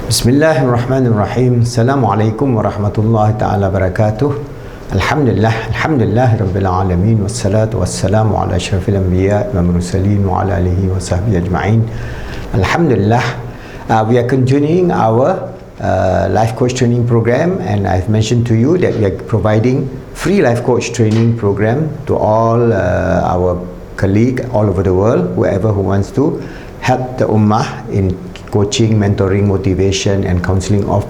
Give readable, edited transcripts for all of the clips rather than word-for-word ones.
Bismillahirrahmanirrahim. Assalamualaikum warahmatullahi ta'ala wabarakatuh. Alhamdulillah Rabbil Alamin. Wassalatu wassalamu ala asyrafil anbiya wal mursalin wa ala alihi wa sahbihi ajma'in. Alhamdulillah, we are continuing our life coach training program, and I've mentioned to you that we are providing free life coach training program to all our colleagues all over the world, whoever who wants to help the ummah in coaching, mentoring, motivation and counseling of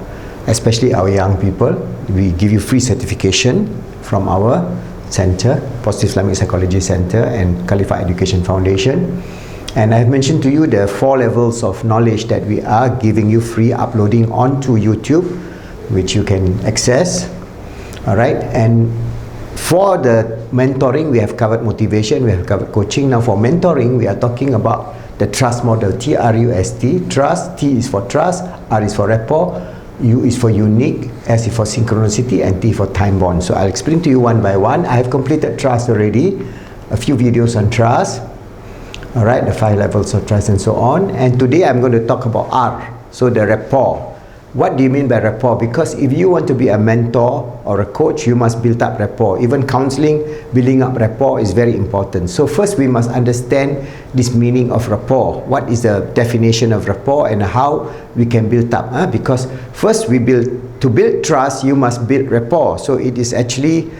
especially our young people. We give you free certification from our center, Positive Islamic Psychology Center and Khalifa Education Foundation. And I've mentioned to you the 4 levels of knowledge that we are giving you free uploading onto YouTube, which you can access. Alright, and for the mentoring, we have covered motivation, we have covered coaching. Now for mentoring, we are talking about the trust model, T-R-U-S-T, trust. T is for trust, R is for rapport, U is for unique, S is for synchronicity, and T for time bond. So I'll explain to you one by one. I have completed trust already, a few videos on trust, alright, the 5 levels of trust and so on. And today I'm going to talk about R, so the rapport. What do you mean by rapport? Because if you want to be a mentor or a coach, you must build up rapport. Even counseling, building up rapport is very important. So first we must understand this meaning of rapport. What is the definition of rapport and how we can build up? Because first to build trust, you must build rapport. So it is actually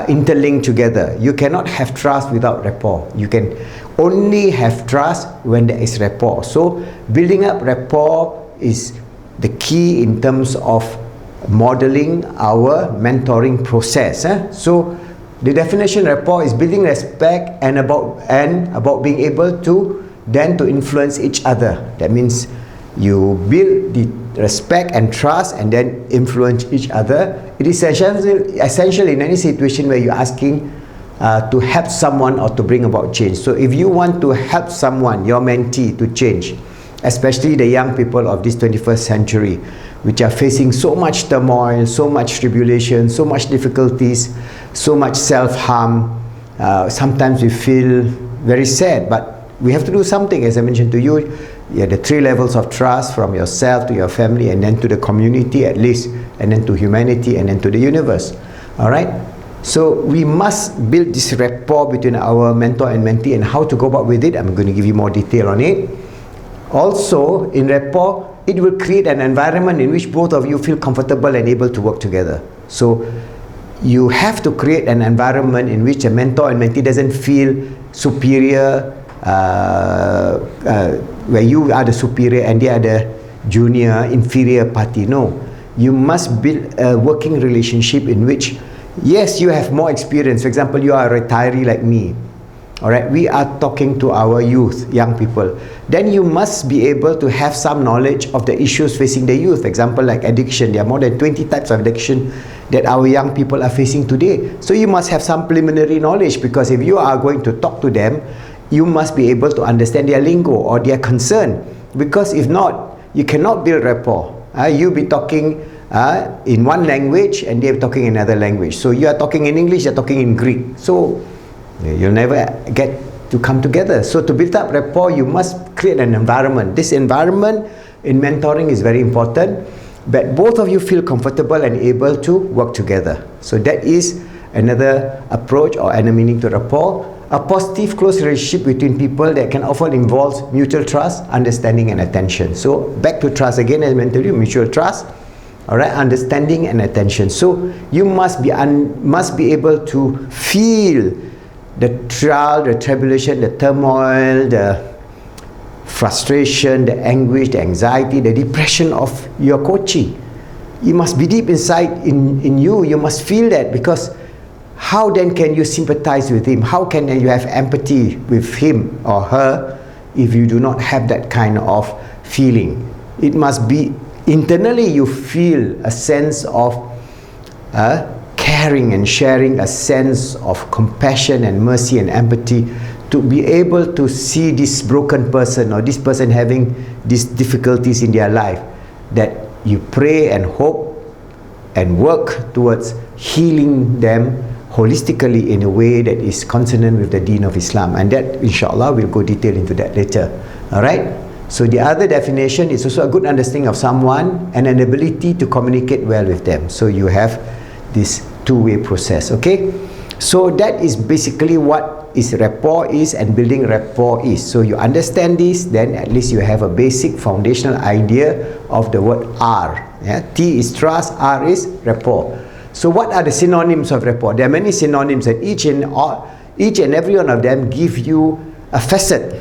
interlinked together. You cannot have trust without rapport. You can only have trust when there is rapport. So building up rapport is the key in terms of modeling our mentoring process. So the definition of rapport is building respect and about being able to then to influence each other. That means you build the respect and trust and then influence each other. It is essential in any situation where you're asking to help someone or to bring about change. So if you want to help someone, your mentee, to change, especially the young people of this 21st century, which are facing so much turmoil, so much tribulation, so much difficulties, so much self-harm. Sometimes we feel very sad, but we have to do something. As I mentioned to you, the 3 levels of trust, from yourself to your family, and then to the community at least, and then to humanity, and then to the universe. Alright? So we must build this rapport between our mentor and mentee, and how to go about with it. I'm going to give you more detail on it. Also, in rapport, it will create an environment in which both of you feel comfortable and able to work together. So you have to create an environment in which a mentor and mentee doesn't feel superior, where you are the superior and they are the junior, inferior party. No, you must build a working relationship in which, yes, you have more experience. For example, you are a retiree like me. Alright, we are talking to our youth, young people. Then you must be able to have some knowledge of the issues facing the youth. For example, like addiction. There are more than 20 types of addiction that our young people are facing today. So you must have some preliminary knowledge, because if you are going to talk to them, you must be able to understand their lingo or their concern. Because if not, you cannot build rapport. You'll be talking in one language and they're talking another language. So you are talking in English, you're talking in Greek. So you'll never get to come together. So to build up rapport, you must create an environment. This environment in mentoring is very important, but both of you feel comfortable and able to work together. So that is another approach or another meaning to rapport. A positive, close relationship between people that can often involve mutual trust, understanding and attention. So back to trust again, as I mentioned you, mutual trust. Alright, understanding and attention. So you must be able to feel the trial, the tribulation, the turmoil, the frustration, the anguish, the anxiety, the depression of your coachee. You must be deep inside in you. You must feel that, because how then can you sympathize with him? How can you have empathy with him or her if you do not have that kind of feeling? It must be internally you feel a sense of caring and sharing, a sense of compassion and mercy and empathy, to be able to see this broken person or this person having these difficulties in their life, that you pray and hope and work towards healing them holistically in a way that is consonant with the deen of Islam. And that, inshallah, we'll go detail into that later. Alright? So the other definition is also a good understanding of someone and an ability to communicate well with them. So you have this two-way process, okay? So that is basically what is rapport is and building rapport is. So you understand this, then at least you have a basic foundational idea of the word R. Yeah? T is trust, R is rapport. So what are the synonyms of rapport? There are many synonyms, and each and every one of them give you a facet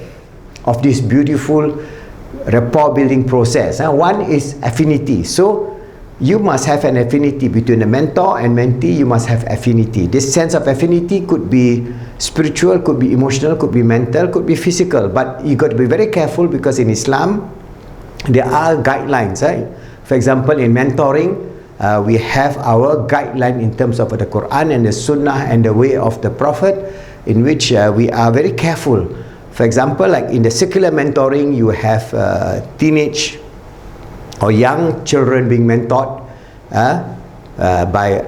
of this beautiful rapport building process. One is affinity. So you must have an affinity between the mentor and mentee. You must have affinity. This sense of affinity could be spiritual, could be emotional, could be mental, could be physical. But you got to be very careful, because in Islam there are guidelines. For example, in mentoring, we have our guideline in terms of the Quran and the Sunnah and the way of the Prophet, in which we are very careful. For example, like in the secular mentoring, you have teenage or young children being mentored by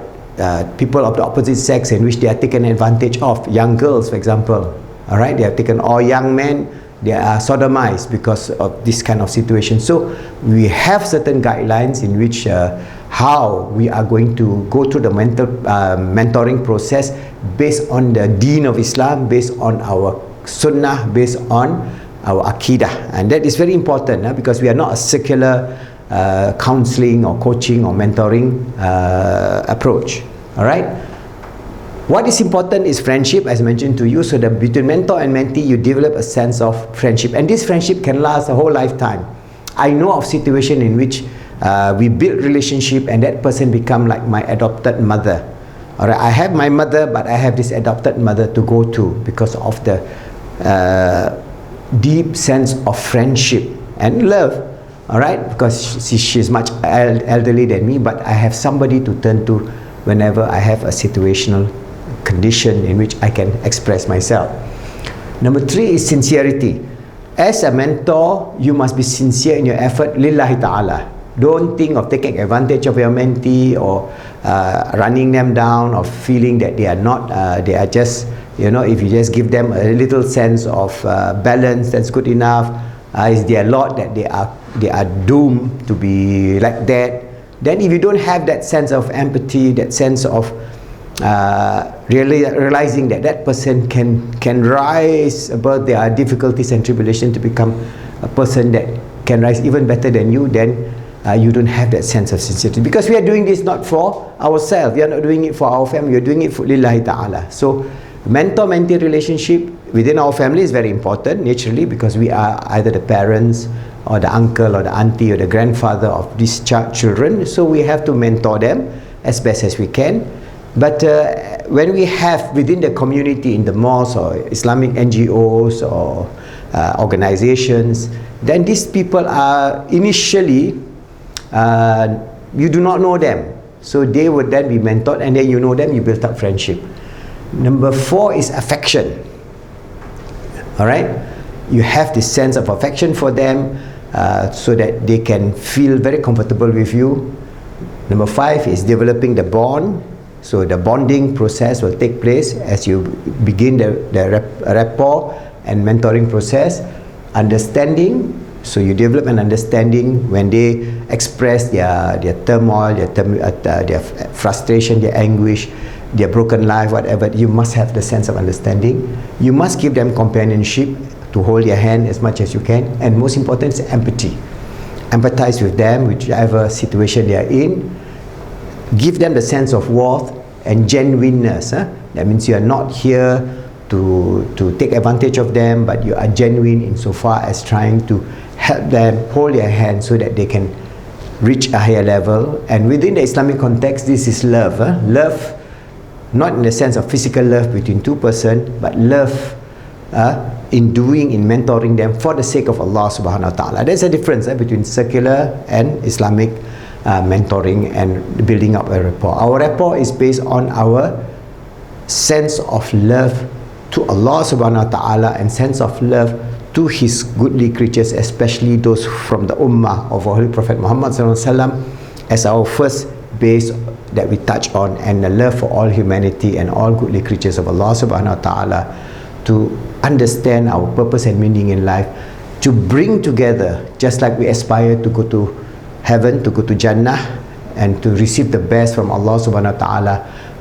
people of the opposite sex, in which they are taken advantage of. Young girls, for example, all right, they are taken, or young men, they are sodomized because of this kind of situation. So we have certain guidelines in which how we are going to go through the mentoring process based on the deen of Islam, based on our sunnah, based on our akidah. And that is very important, because we are not a secular counseling or coaching or mentoring approach. All right. What is important is friendship, as mentioned to you. So that between mentor and mentee, you develop a sense of friendship, and this friendship can last a whole lifetime. I know of situation in which we build relationship, and that person become like my adopted mother. All right. I have my mother, but I have this adopted mother to go to because of the deep sense of friendship and love. All right, because she's much elderly than me, but I have somebody to turn to whenever I have a situational condition in which I can express myself. Number 3 is sincerity. As a mentor, you must be sincere in your effort, lillahi ta'ala. Don't think of taking advantage of your mentee, or running them down, or feeling that they are not, they are just, if you just give them a little sense of balance, that's good enough. Is there a lot that they are doomed to be like that? Then if you don't have that sense of empathy, that sense of realizing that that person can rise above their difficulties and tribulation to become a person that can rise even better than you, then you don't have that sense of sincerity. Because we are doing this not for ourselves, we are not doing it for our family, we are doing it for lillahi ta'ala. So mentor-mentee relationship within our family is very important, naturally, because we are either the parents or the uncle or the auntie or the grandfather of these children. So we have to mentor them as best as we can. But when we have within the community, in the mosque or Islamic NGOs or organizations, then these people are initially, you do not know them. So they would then be mentored, and then you know them, you build up friendship. Number 4 is affection. All right, you have this sense of affection for them, so that they can feel very comfortable with you. Number 5 is developing the bond. So the bonding process will take place as you begin the rapport and mentoring process. Understanding. So you develop an understanding when they express their turmoil, their frustration, their anguish, their broken life, whatever. You must have the sense of understanding. You must give them companionship, to hold their hand as much as you can, and most important is empathy. Empathize with them, whichever situation they are in. Give them the sense of worth and genuineness. That means you are not here to take advantage of them, but you are genuine insofar as trying to help them, hold their hand so that they can reach a higher level. And within the Islamic context, this is love. Love, not in the sense of physical love between two persons, but love in mentoring them for the sake of Allah subhanahu wa ta'ala. There's a difference between secular and Islamic mentoring and building up a rapport. Our rapport is based on our sense of love to Allah subhanahu wa ta'ala and sense of love to His goodly creatures, especially those from the ummah of our Holy Prophet Muhammad sallallahu alaihi wasallam, as our first base that we touch on, and the love for all humanity and all goodly creatures of Allah subhanahu wa ta'ala, to understand our purpose and meaning in life, to bring together, just like we aspire to go to heaven, to go to Jannah, and to receive the best from Allah subhanahu wa ta'ala,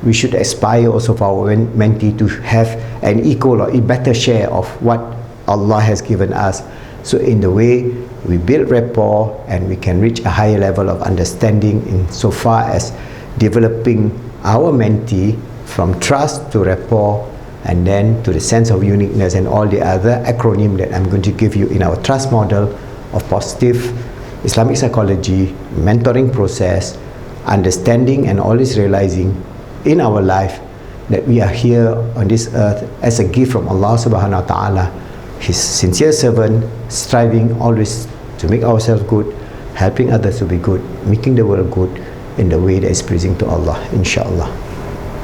we should aspire also for our mentee to have an equal or a better share of what Allah has given us. So in the way we build rapport, and we can reach a higher level of understanding in so far as developing our mentee from trust to rapport, and then to the sense of uniqueness, and all the other acronym that I'm going to give you in our trust model of positive Islamic psychology, mentoring process, understanding and always realizing in our life that we are here on this earth as a gift from Allah subhanahu wa ta'ala, His sincere servant, striving always to make ourselves good, helping others to be good, making the world good in the way that is pleasing to Allah, inshallah.